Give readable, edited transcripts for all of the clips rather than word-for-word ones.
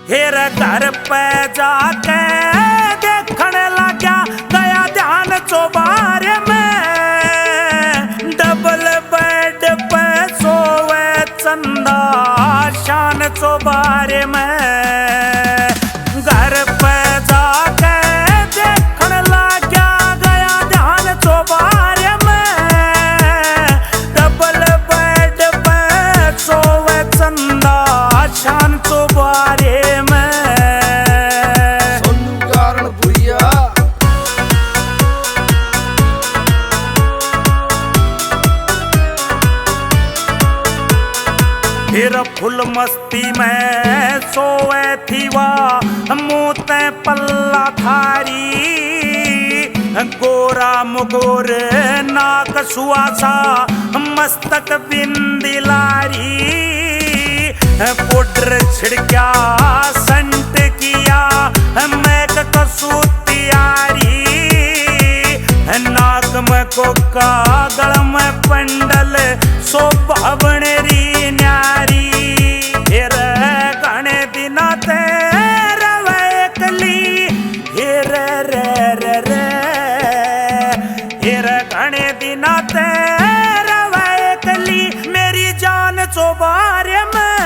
हेर घर पे जाके देखण लाग्या, गया ध्यान चौबारे में। डबल बेड पे सोवे चंदा शान चौबारे में। घर पे जाके देखण लाग्या, गया ध्यान चौबारे में। डबल बेड पे सोवे चंदा शान चौबारे में। फिर फुल मस्ती में सोए थी वाह मुँह ते पल्ला थारी। गोरा मुगोर नाक सुआसा मस्तक बिंदी लारी। पाउडर छिड़क्या संट किया मैक कसू तैयारी। नाक में कोका गल में पंडल शोभा बनेरी न्यारी। हेर घणे दिना ते रवे एकली, हेर रे रे रे। हेर घणे दिना ते रवे एकली मेरी जान चौबारे में।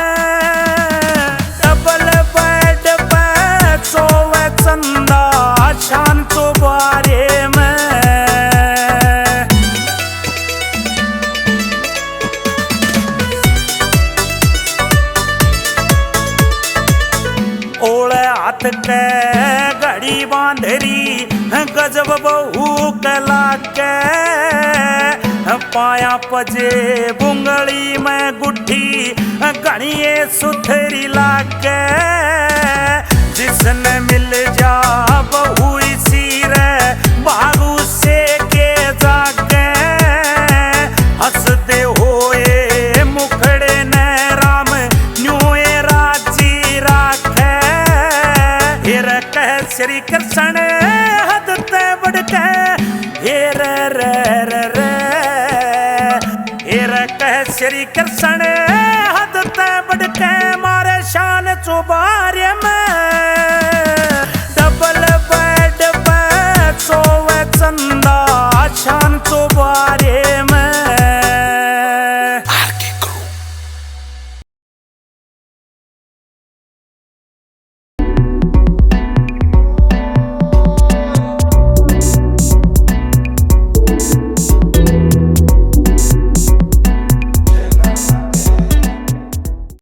डबल बेड पे सोवे चंदा शान चौबारे में। हाथ के घड़ी बांधरी गजब बहू कला के। पाया पजे बुंगली में गुठी घड़िए सुथरी लागे। जिसने मिल जा बहू इसी रे बागू से के जागे। हंसते होए मुखड़े ने राम न्यूए राजी राखे। हेर कह श्री कृष्ण हद ते बढ़ के, हेर रे रे रे। हेर कह श्री कृष्ण हद ते बढ़ के मारे शान चौबारे में।